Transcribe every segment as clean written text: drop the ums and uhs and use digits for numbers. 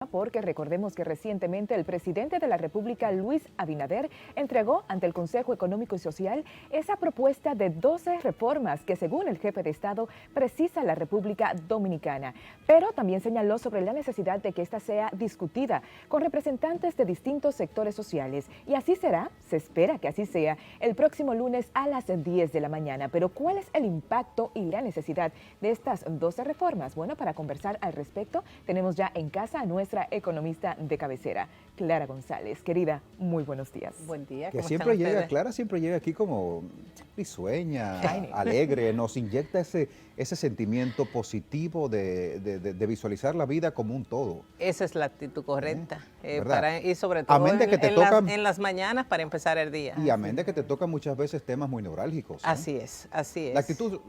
Porque recordemos que recientemente el presidente de la República, Luis Abinader, entregó ante el Consejo Económico y Social esa propuesta de 12 reformas que, según el jefe de Estado, precisa la República Dominicana. Pero también señaló sobre la necesidad de que esta sea discutida con representantes de distintos sectores sociales. Y así será, se espera que así sea, el próximo lunes a las 10 de la mañana. Pero ¿cuál es el impacto y la necesidad de estas 12 reformas? Bueno, para conversar al respecto, tenemos ya en casa a nuestra economista de cabecera, Clara González. Querida, muy buenos días. Buen día. Que siempre llega, Clara siempre llega aquí como risueña, alegre, nos inyecta ese sentimiento positivo de visualizar la vida como un todo. Esa es la actitud correcta, y sobre todo en las mañanas para empezar el día. Y amén de que te tocan muchas veces temas muy neurálgicos. Así es, así es.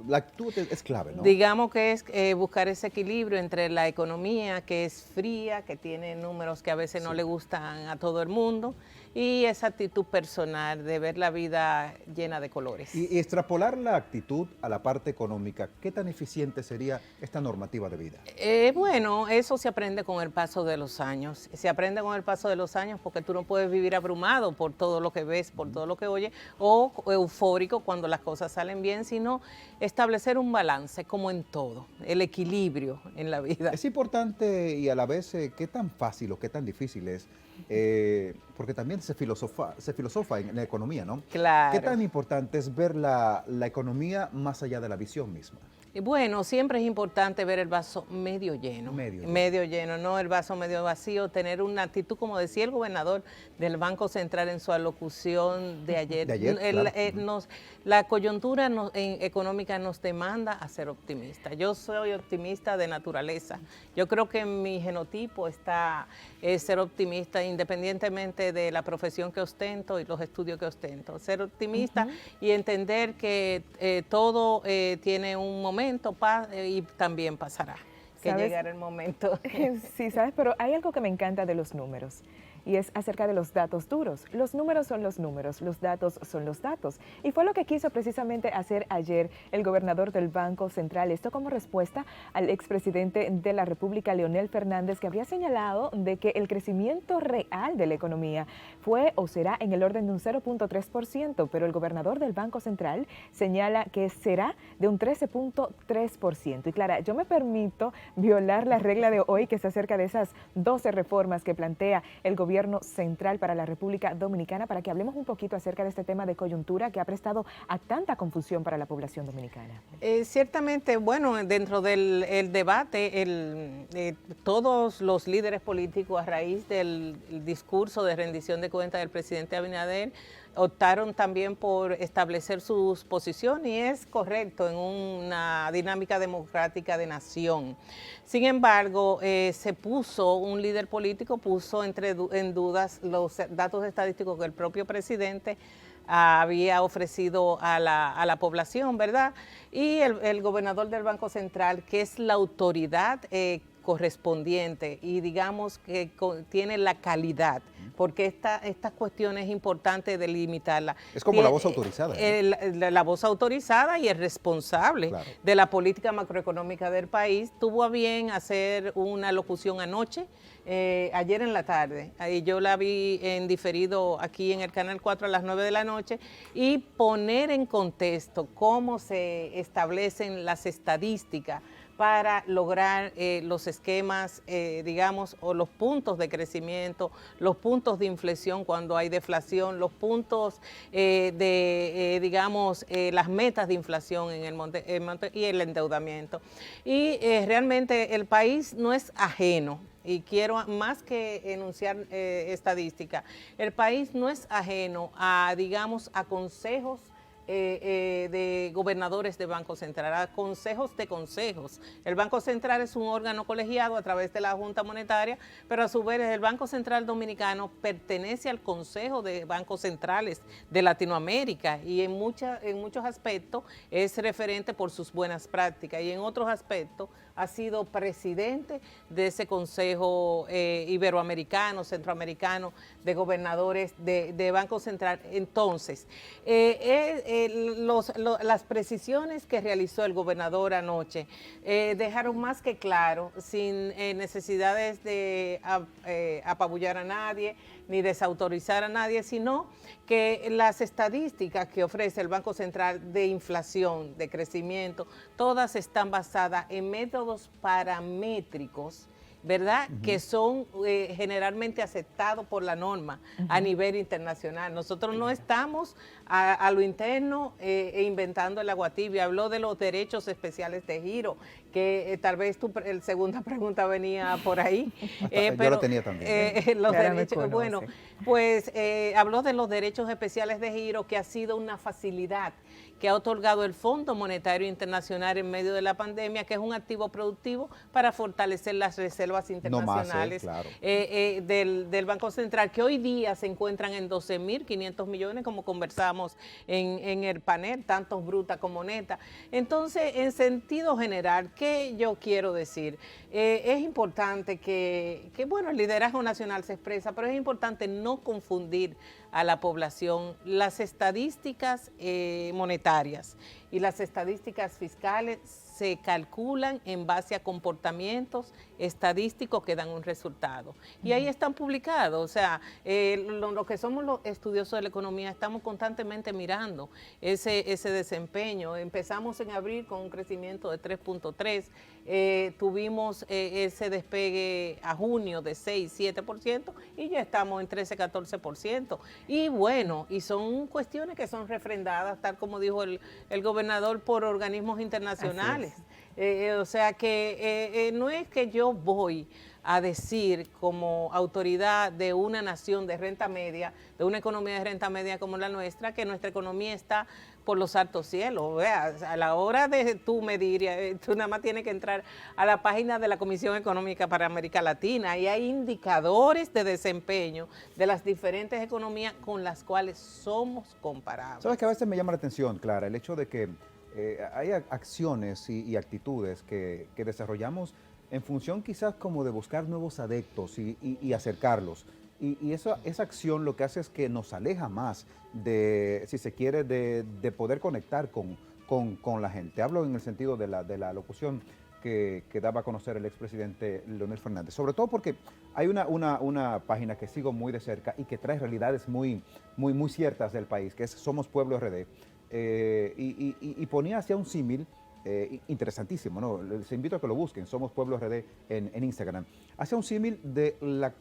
La actitud es clave, ¿no? Digamos que es buscar ese equilibrio entre la economía, que es fría, que tiene números que a veces no le gustan a todo el mundo, y esa actitud personal de ver la vida llena de colores. Y extrapolar la actitud a la parte económica, ¿qué tan eficiente sería esta normativa de vida? Bueno, eso se aprende con el paso de los años. Se aprende con el paso de los años porque tú no puedes vivir abrumado por todo lo que ves, por todo lo que oyes, o eufórico cuando las cosas salen bien, sino establecer un balance, como en todo, el equilibrio en la vida. Es importante y a la vez, ¿qué tan fácil o qué tan difícil es? Porque también se filosofa en la economía, ¿no? Claro. ¿Qué tan importante es ver la economía más allá de la visión misma? Bueno, siempre es importante ver el vaso medio lleno. Medio lleno, no el vaso medio vacío, tener una actitud, como decía el gobernador del Banco Central en su alocución de ayer. Claro. La coyuntura económica nos demanda a ser optimistas. Yo soy optimista de naturaleza. Yo creo que en mi genotipo está ser optimista independientemente de la profesión que ostento y los estudios que ostento. Ser optimista y entender que todo tiene un momento y también pasará, que llegará el momento. Sí, ¿sabes? Pero hay algo que me encanta de los números, y es acerca de los datos duros. Los números son los números, los datos son los datos. Y fue lo que quiso precisamente hacer ayer el gobernador del Banco Central. Esto como respuesta al expresidente de la República, Leonel Fernández, que habría señalado de que el crecimiento real de la economía fue o será en el orden de un 0.3%, pero el gobernador del Banco Central señala que será de un 13.3%. Y Clara, yo me permito violar la regla de hoy que se acerca de esas 12 reformas que plantea el gobierno central para la República Dominicana, para que hablemos un poquito acerca de este tema de coyuntura que ha prestado a tanta confusión para la población dominicana. Ciertamente, bueno, dentro del debate, todos los líderes políticos, a raíz del discurso de rendición de cuentas del presidente Abinader, optaron también por establecer sus posiciones, y es correcto en una dinámica democrática de nación. Sin embargo, un líder político puso en dudas los datos estadísticos que el propio presidente había ofrecido a la población, ¿verdad? Y el gobernador del Banco Central, que es la autoridad correspondiente y digamos que tiene la calidad, porque estas cuestiones es importante delimitarla. Es como la voz autorizada. La voz autorizada y el responsable de la política macroeconómica del país tuvo a bien hacer una locución anoche, ayer en la tarde. Ahí yo la vi en diferido aquí en el Canal 4 a las 9 de la noche, y poner en contexto cómo se establecen las estadísticas para lograr los esquemas, digamos, o los puntos de crecimiento, los puntos de inflexión cuando hay deflación, los puntos digamos, las metas de inflación en el monte y el endeudamiento. Y realmente el país no es ajeno. Y quiero, más que enunciar estadística, el país no es ajeno a, digamos, a consejos de gobernadores de Banco Central, a consejos de consejos. El Banco Central es un órgano colegiado a través de la Junta Monetaria, pero a su vez el Banco Central Dominicano pertenece al Consejo de Bancos Centrales de Latinoamérica, y en muchos aspectos es referente por sus buenas prácticas, y en otros aspectos ha sido presidente de ese Consejo Iberoamericano, Centroamericano, de gobernadores de Banco Central. Entonces, las precisiones que realizó el gobernador anoche dejaron más que claro, sin necesidades de apabullar a nadie ni desautorizar a nadie, sino que las estadísticas que ofrece el Banco Central de inflación, de crecimiento, todas están basadas en métodos paramétricos, ¿verdad? Que son generalmente aceptados por la norma a nivel internacional. Nosotros no estamos a lo interno inventando el agua tibia. Habló de los derechos especiales de giro, que tal vez tu segunda pregunta venía por ahí. Pero, yo lo tenía también. Los derechos, bueno, pues habló de los derechos especiales de giro, que ha sido una facilidad que ha otorgado el Fondo Monetario Internacional en medio de la pandemia, que es un activo productivo para fortalecer las reservas internacionales del Banco Central, que hoy día se encuentran en 12.500 millones, como conversamos en el panel, tanto bruta como neta. Entonces, en sentido general, ¿qué yo quiero decir? Es importante que, bueno, el liderazgo nacional se expresa, pero es importante no confundir a la población. Las estadísticas monetarias y las estadísticas fiscales se calculan en base a comportamientos estadísticos que dan un resultado. Y ahí están publicados, o sea, lo que somos los estudiosos de la economía estamos constantemente mirando ese desempeño. Empezamos en abril con un crecimiento de 3.3, tuvimos ese despegue a junio de 6-7% y ya estamos en 13-14%. Y bueno, y son cuestiones que son refrendadas, tal como dijo el gobernador, por organismos internacionales. O sea que no es que yo voy a decir como autoridad de una nación de renta media, de una economía de renta media como la nuestra, que nuestra economía está por los altos cielos. Veas, a la hora de tú medir, tú nada más tienes que entrar a la página de la Comisión Económica para América Latina y hay indicadores de desempeño de las diferentes economías con las cuales somos comparables. Sabes que a veces me llama la atención, Clara, el hecho de que hay acciones y actitudes que desarrollamos en función quizás como de buscar nuevos adeptos y acercarlos. Y esa acción lo que hace es que nos aleja más de, si se quiere, de poder conectar con la gente. Hablo en el sentido de la locución que daba a conocer el expresidente Leonel Fernández. Sobre todo porque hay una página que sigo muy de cerca y que trae realidades muy ciertas del país, que es Somos Pueblo RD. Y ponía hacia un símil interesantísimo, ¿no? Les invito a que lo busquen, Somos Pueblo RD en Instagram. Hacia un símil de la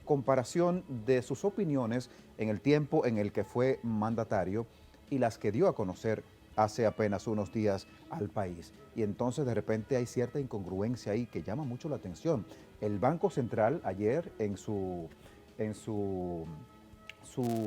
comparación de sus opiniones en el tiempo en el que fue mandatario y las que dio a conocer hace apenas unos días al país. Y entonces de repente hay cierta incongruencia ahí que llama mucho la atención. El Banco Central ayer en su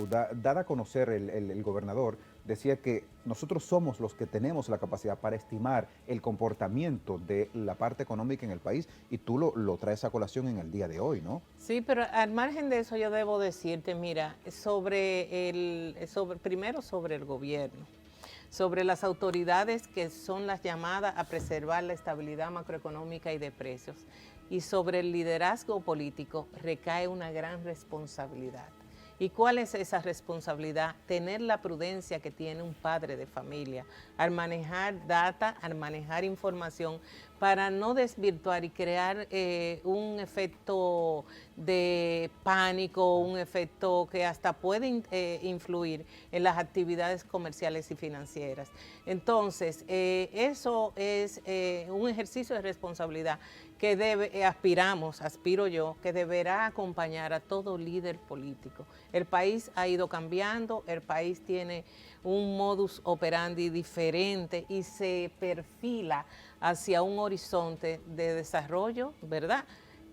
dada a conocer el gobernador, decía que nosotros somos los que tenemos la capacidad para estimar el comportamiento de la parte económica en el país y tú lo traes a colación en el día de hoy, ¿no? Sí, pero al margen de eso yo debo decirte, mira, primero sobre el gobierno, sobre las autoridades que son las llamadas a preservar la estabilidad macroeconómica y de precios, y sobre el liderazgo político recae una gran responsabilidad. ¿Y cuál es esa responsabilidad? Tener la prudencia que tiene un padre de familia al manejar data, al manejar información, para no desvirtuar y crear un efecto de pánico, un efecto que hasta puede influir en las actividades comerciales y financieras. Entonces, eso es un ejercicio de responsabilidad que aspiro yo, que deberá acompañar a todo líder político. El país ha ido cambiando, el país tiene un modus operandi diferente y se perfila hacia un horizonte de desarrollo, ¿verdad?,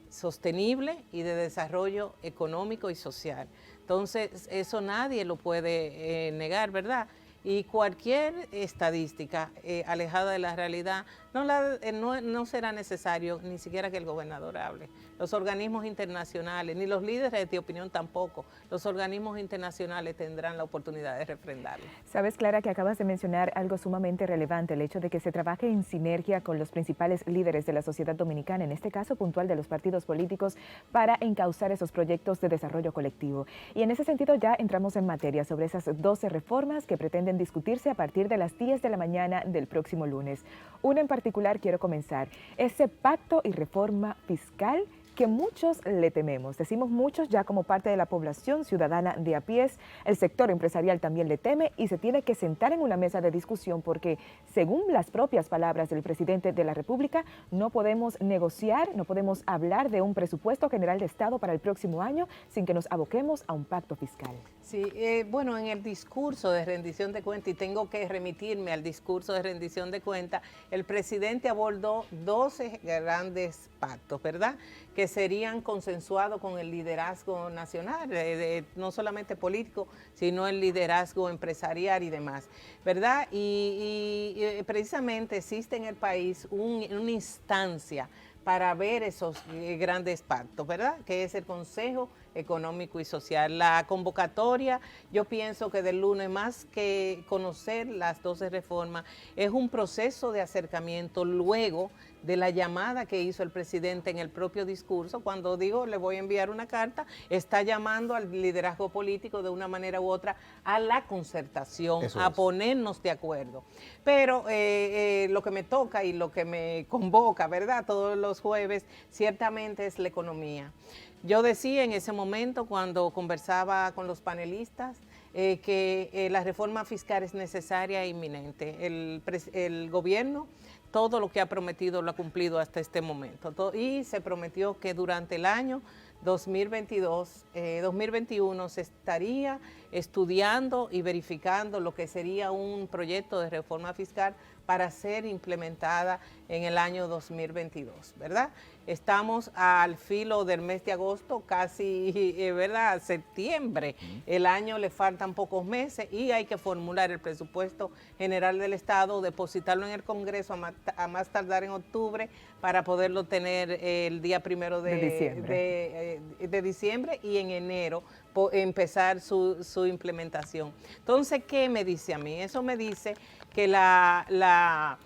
sostenible y de desarrollo económico y social. Entonces, eso nadie lo puede negar, ¿verdad? Y cualquier estadística alejada de la realidad No será necesario ni siquiera que el gobernador hable. Los organismos internacionales, ni los líderes de opinión tampoco, los organismos internacionales tendrán la oportunidad de refrendarlo. Sabes, Clara, que acabas de mencionar algo sumamente relevante, el hecho de que se trabaje en sinergia con los principales líderes de la sociedad dominicana, en este caso puntual de los partidos políticos, para encauzar esos proyectos de desarrollo colectivo. Y en ese sentido ya entramos en materia sobre esas 12 reformas que pretenden discutirse a partir de las 10 de la mañana del próximo lunes. Una en particular quiero comenzar, ese pacto y reforma fiscal que muchos le tememos. Decimos muchos ya como parte de la población ciudadana de a pies, el sector empresarial también le teme y se tiene que sentar en una mesa de discusión porque, según las propias palabras del presidente de la República, no podemos negociar, no podemos hablar de un presupuesto general de Estado para el próximo año sin que nos aboquemos a un pacto fiscal. Sí, bueno, en el discurso de rendición de cuentas, y tengo que remitirme al discurso de rendición de cuentas, el presidente abordó 12 grandes pactos, ¿verdad?, que serían consensuados con el liderazgo nacional, no solamente político, sino el liderazgo empresarial y demás, ¿verdad? Y precisamente existe en el país una instancia para ver esos grandes pactos, ¿verdad?, que es el Consejo Económico y Social. La convocatoria, yo pienso que del lunes, más que conocer las 12 reformas, es un proceso de acercamiento luego de la llamada que hizo el presidente en el propio discurso. Cuando digo le voy a enviar una carta, está llamando al liderazgo político de una manera u otra a la concertación, a ponernos de acuerdo. Pero lo que me toca y lo que me convoca, ¿verdad?, todos los jueves, ciertamente es la economía. Yo decía en ese momento, cuando conversaba con los panelistas, que la reforma fiscal es necesaria e inminente. El gobierno, todo lo que ha prometido lo ha cumplido hasta este momento. Y se prometió que durante el año 2021 se estaría estudiando y verificando lo que sería un proyecto de reforma fiscal para ser implementada en el año 2022, ¿verdad? Estamos al filo del mes de agosto, casi, ¿verdad?, septiembre. El año le faltan pocos meses y hay que formular el presupuesto general del Estado, depositarlo en el Congreso a más tardar en octubre para poderlo tener el día 1 de diciembre y en enero empezar su implementación. Entonces, ¿qué me dice a mí? Eso me dice que las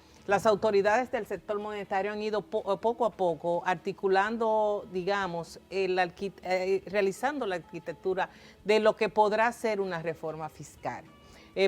autoridades del sector monetario han ido poco a poco articulando, digamos, realizando la arquitectura de lo que podrá ser una reforma fiscal.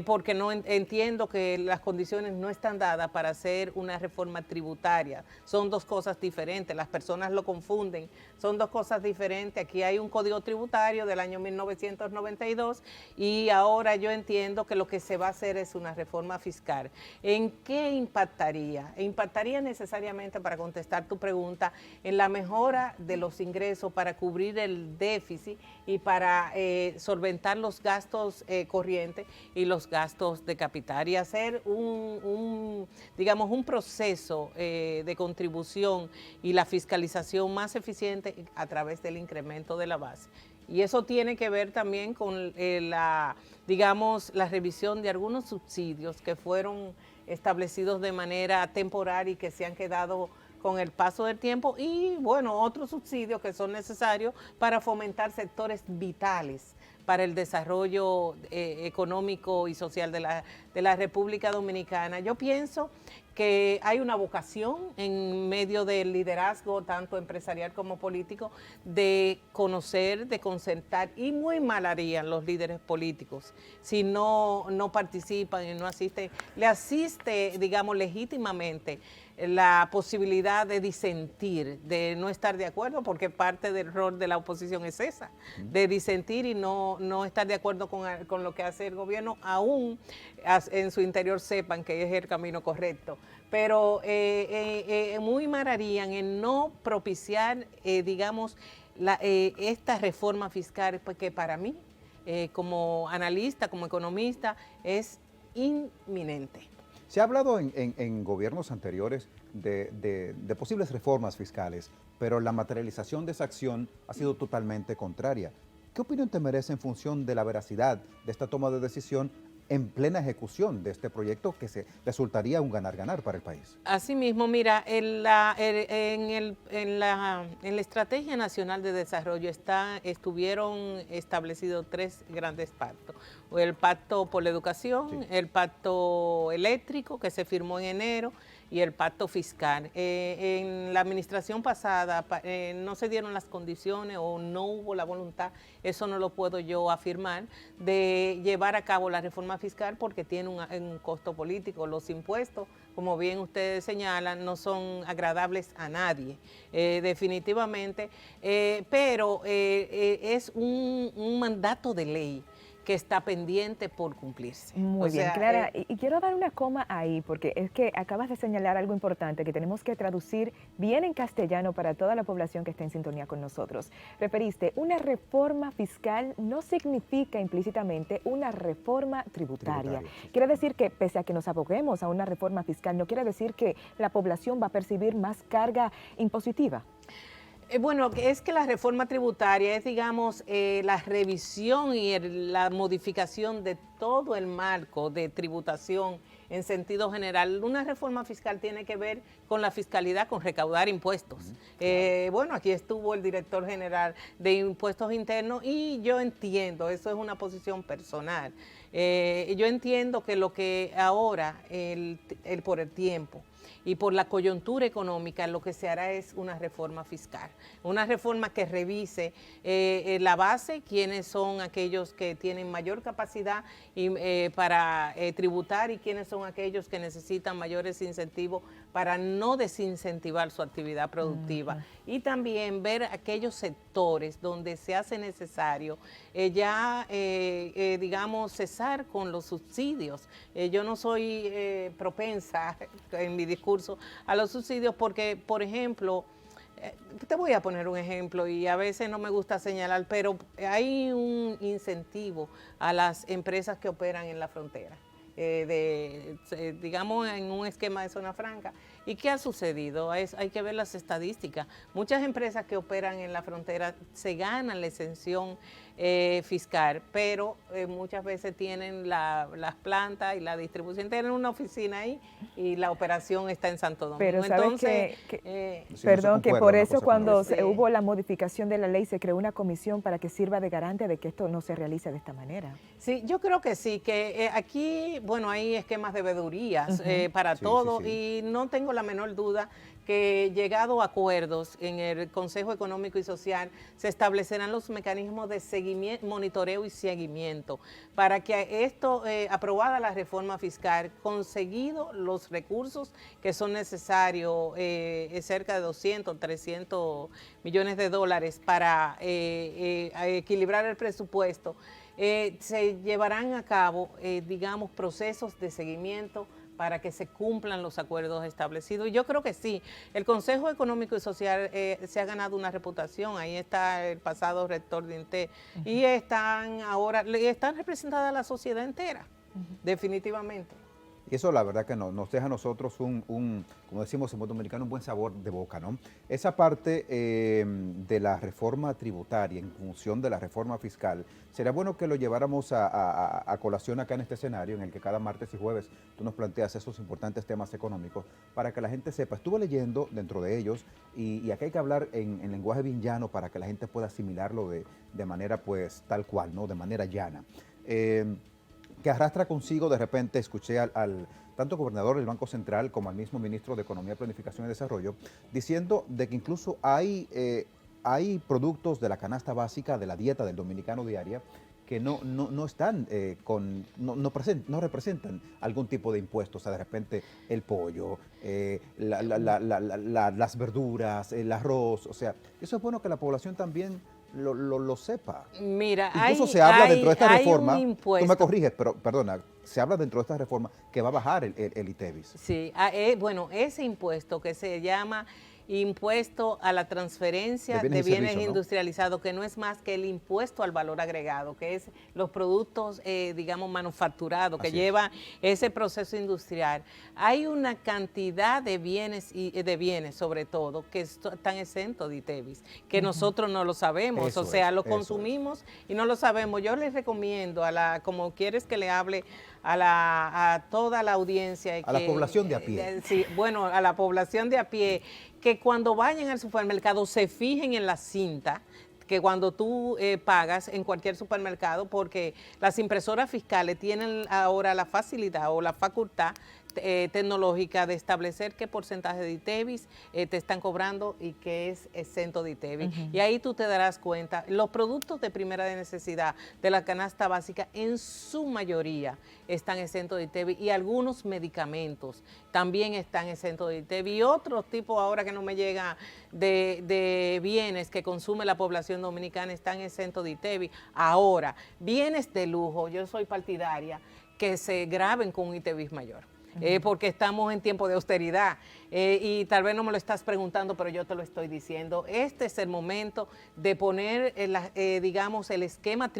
Porque no entiendo que las condiciones no están dadas para hacer una reforma tributaria. Son dos cosas diferentes, las personas lo confunden, son dos cosas diferentes. Aquí hay un código tributario del año 1992 y ahora yo entiendo que lo que se va a hacer es una reforma fiscal. ¿En qué impactaría? Impactaría necesariamente, para contestar tu pregunta, en la mejora de los ingresos para cubrir el déficit y para solventar los gastos corrientes y los gastos de capital y hacer digamos, un proceso de contribución y la fiscalización más eficiente a través del incremento de la base. Y eso tiene que ver también con digamos, la revisión de algunos subsidios que fueron establecidos de manera temporal y que se han quedado con el paso del tiempo y, bueno, otros subsidios que son necesarios para fomentar sectores vitales para el desarrollo económico y social de la República Dominicana. Yo pienso que hay una vocación en medio del liderazgo, tanto empresarial como político, de conocer, de concertar, y muy mal harían los líderes políticos si no participan y no asisten. Le asiste, digamos, legítimamente la posibilidad de disentir, de no estar de acuerdo, porque parte del rol de la oposición es esa, de disentir y no estar de acuerdo con lo que hace el gobierno, aún en su interior sepan que es el camino correcto. Pero muy mal harían en no propiciar, digamos, esta reforma fiscal, porque para mí, como analista, como economista, es inminente. Se ha hablado en gobiernos anteriores de posibles reformas fiscales, pero la materialización de esa acción ha sido totalmente contraria. ¿Qué opinión te merece en función de la veracidad de esta toma de decisión en plena ejecución de este proyecto que resultaría un ganar-ganar para el país. Asimismo, mira, en la Estrategia Nacional de Desarrollo estuvieron establecidos 3 grandes pactos. El pacto por la educación, Sí. el pacto eléctrico que se firmó en enero y el pacto fiscal. En la administración pasada no se dieron las condiciones o no hubo la voluntad, eso no lo puedo yo afirmar, de llevar a cabo la reforma fiscal porque tiene un costo político. Los impuestos, como bien ustedes señalan, no son agradables a nadie, definitivamente, pero es un mandato de ley que está pendiente por cumplirse. Muy bien, Clara, y quiero dar una coma ahí, porque es que acabas de señalar algo importante que tenemos que traducir bien en castellano para toda la población que está en sintonía con nosotros. Referiste, una reforma fiscal no significa implícitamente una reforma tributaria. Sí. Quiere decir que, pese a que nos aboguemos a una reforma fiscal, no quiere decir que la población va a percibir más carga impositiva. Bueno, es que la reforma tributaria es, digamos, la revisión y la modificación de todo el marco de tributación en sentido general. Una reforma fiscal tiene que ver con la fiscalidad, con recaudar impuestos. Bueno, aquí estuvo el director general de Impuestos Internos y yo entiendo, eso es una posición personal, yo entiendo que lo que ahora, por el tiempo, y por la coyuntura económica, lo que se hará es una reforma fiscal, una reforma que revise la base, quiénes son aquellos que tienen mayor capacidad para tributar y quiénes son aquellos que necesitan mayores incentivos para no desincentivar su actividad productiva. Y también ver aquellos sectores donde se hace necesario digamos, cesar con los subsidios. Yo no soy propensa en mi discurso a los subsidios porque, por ejemplo, te voy a poner un ejemplo y a veces no me gusta señalar, pero hay un incentivo a las empresas que operan en la frontera, digamos en un esquema de zona franca. ¿Y qué ha sucedido? Hay que ver las estadísticas. Muchas empresas que operan en la frontera se ganan la exención fiscal, pero muchas veces tienen las plantas y la distribución, tienen una oficina ahí y la operación está en Santo Domingo. Pero entonces, perdón, que por eso cuando sí. hubo la modificación de la ley se creó una comisión para que sirva de garante de que esto no se realice de esta manera. Sí, yo creo que sí, que aquí, bueno, hay esquemas de veedurías para todo y no tengo la menor duda que llegado a acuerdos en el Consejo Económico y Social se establecerán los mecanismos de seguimiento, monitoreo y seguimiento para que esto, aprobada la reforma fiscal, conseguido los recursos que son necesarios, cerca de 200, 300 millones de dólares para equilibrar el presupuesto, se llevarán a cabo, digamos, procesos de seguimiento para que se cumplan los acuerdos establecidos. Y yo creo que sí, el Consejo Económico y Social se ha ganado una reputación, ahí está el pasado rector de INTE, y están representadas la sociedad entera, definitivamente. Y eso la verdad que nos deja a nosotros como decimos en buen dominicano, un buen sabor de boca, ¿no? Esa parte de la reforma tributaria en función de la reforma fiscal, sería bueno que lo lleváramos a colación acá en este escenario en el que cada martes y jueves tú nos planteas esos importantes temas económicos para que la gente sepa. Estuve leyendo dentro de ellos y acá hay que hablar en lenguaje bien llano para que la gente pueda asimilarlo de manera pues tal cual, ¿no? De manera llana. Que arrastra consigo, de repente escuché al tanto gobernador del Banco Central como al mismo ministro de Economía, Planificación y Desarrollo, diciendo de que incluso hay productos de la canasta básica de la dieta del dominicano diaria que no están no representan algún tipo de impuesto, o sea, de repente el pollo, las verduras, el arroz, o sea, eso es bueno que la población también lo sepa. Mira, incluso se habla dentro de esta reforma, tú me corriges, pero perdona, se habla dentro de esta reforma que va a bajar el ITEVIS. Sí, bueno, ese impuesto que se llama impuesto a la transferencia de bienes servicios, ¿no? industrializados, que no es más que el impuesto al valor agregado, que es los productos, digamos, manufacturados, que Así lleva ese proceso industrial. Hay una cantidad de bienes, y de bienes sobre todo, que están exentos de ITEVIS, que nosotros no lo sabemos, Eso o sea, es, lo eso consumimos y no lo sabemos. Yo les recomiendo, como quieres que le hable a toda la audiencia. A la población de a pie. Sí, bueno, a la población de a pie, que cuando vayan al supermercado se fijen en la cinta, que cuando tú pagas en cualquier supermercado, porque las impresoras fiscales tienen ahora la facilidad o la facultad tecnológica de establecer qué porcentaje de ITEVIS te están cobrando y qué es exento de ITEVIS. Y ahí tú te darás cuenta, los productos de primera necesidad de la canasta básica en su mayoría están exentos de ITEVIS, y algunos medicamentos también están exentos de ITEVIS, y otros tipos ahora que no me llega de bienes que consume la población dominicana están exentos de ITEVIS. Ahora, bienes de lujo, yo soy partidaria que se graben con un ITEVIS mayor. Porque estamos en tiempo de austeridad y tal vez no me lo estás preguntando, pero yo te lo estoy diciendo. Este es el momento de poner, digamos, el esquema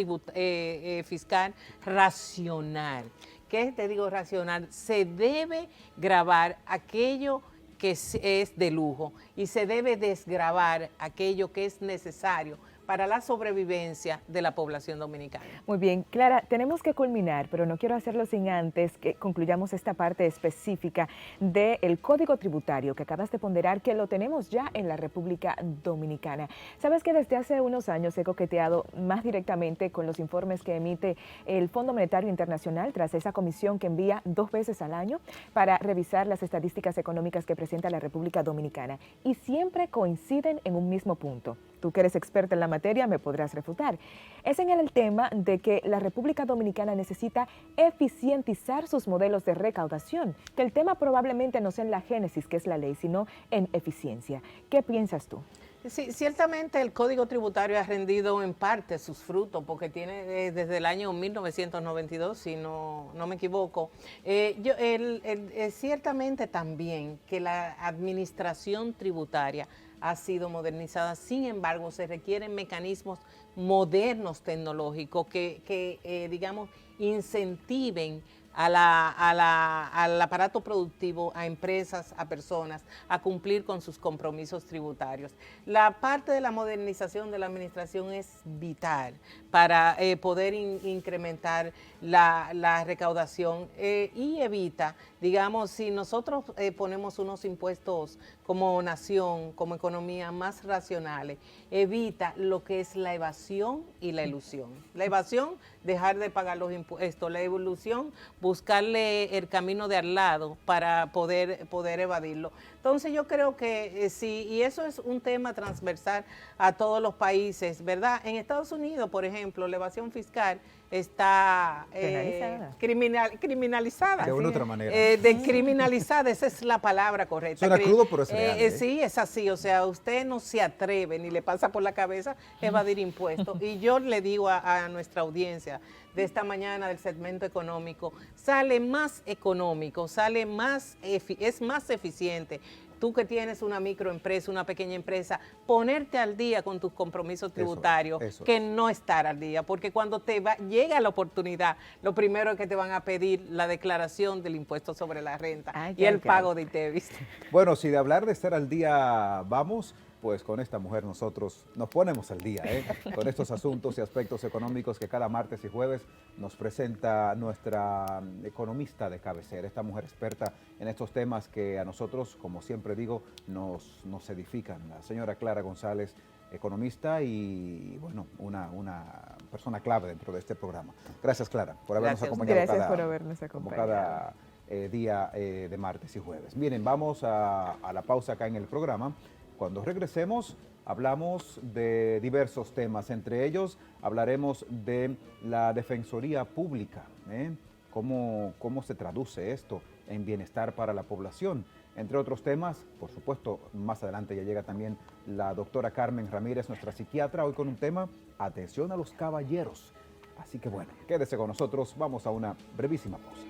fiscal racional. ¿Qué te digo racional? Se debe gravar aquello que es de lujo y se debe desgravar aquello que es necesario para la sobrevivencia de la población dominicana. Muy bien, Clara, tenemos que culminar, pero no quiero hacerlo sin antes que concluyamos esta parte específica del Código Tributario que acabas de ponderar, que lo tenemos ya en la República Dominicana. Sabes que desde hace unos años he coqueteado más directamente con los informes que emite el Fondo Monetario Internacional tras esa comisión que envía 2 veces al año para revisar las estadísticas económicas que presenta la República Dominicana, y siempre coinciden en un mismo punto. Tú que eres experta en la materia me podrás refutar. Es en el tema de que la República Dominicana necesita eficientizar sus modelos de recaudación, que el tema probablemente no sea en la génesis, que es la ley, sino en eficiencia. ¿Qué piensas tú? Sí, ciertamente el Código Tributario ha rendido en parte sus frutos, porque tiene desde el año 1992, si no me equivoco. Ciertamente también que la administración tributaria ha sido modernizada, sin embargo se requieren mecanismos modernos tecnológicos que digamos, incentiven al aparato productivo, a empresas, a personas, a cumplir con sus compromisos tributarios. La parte de la modernización de la administración es vital para poder incrementar la recaudación y evita, digamos, si nosotros ponemos unos impuestos como nación, como economía más racionales, evita lo que es la evasión y la ilusión. La evasión, dejar de pagar los impuestos; la ilusión, buscarle el camino de al lado para poder evadirlo. Entonces yo creo que sí, y eso es un tema transversal a todos los países, ¿verdad? En Estados Unidos, por ejemplo, la evasión fiscal está criminalizada. De una otra manera. Criminalizada, esa es la palabra correcta. Suena crudo, pero es real. Sí, es así, o sea, usted no se atreve ni le pasa por la cabeza evadir impuestos. Y yo le digo a nuestra audiencia de esta mañana del segmento económico, sale más económico, es más eficiente. Tú que tienes una microempresa, una pequeña empresa, ponerte al día con tus compromisos tributarios, eso que es. no estar al día, porque cuando llega la oportunidad, lo primero es que te van a pedir la declaración del impuesto sobre la renta y el pago de ITEVIS. Bueno, si de hablar de estar al día vamos, pues con esta mujer nosotros nos ponemos al día, con estos asuntos y aspectos económicos que cada martes y jueves nos presenta nuestra economista de cabecera, esta mujer experta en estos temas que a nosotros, como siempre digo, nos edifican. La señora Clara González, economista y, bueno, una persona clave dentro de este programa. Gracias, Clara, por habernos acompañado. Gracias por habernos acompañado. Como cada día de martes y jueves. Miren, vamos a la pausa acá en el programa. Cuando regresemos, hablamos de diversos temas. Entre ellos, hablaremos de la Defensoría Pública, cómo se traduce esto en bienestar para la población. Entre otros temas, por supuesto, más adelante ya llega también la doctora Carmen Ramírez, nuestra psiquiatra, hoy con un tema, atención a los caballeros. Así que bueno, quédese con nosotros, vamos a una brevísima pausa.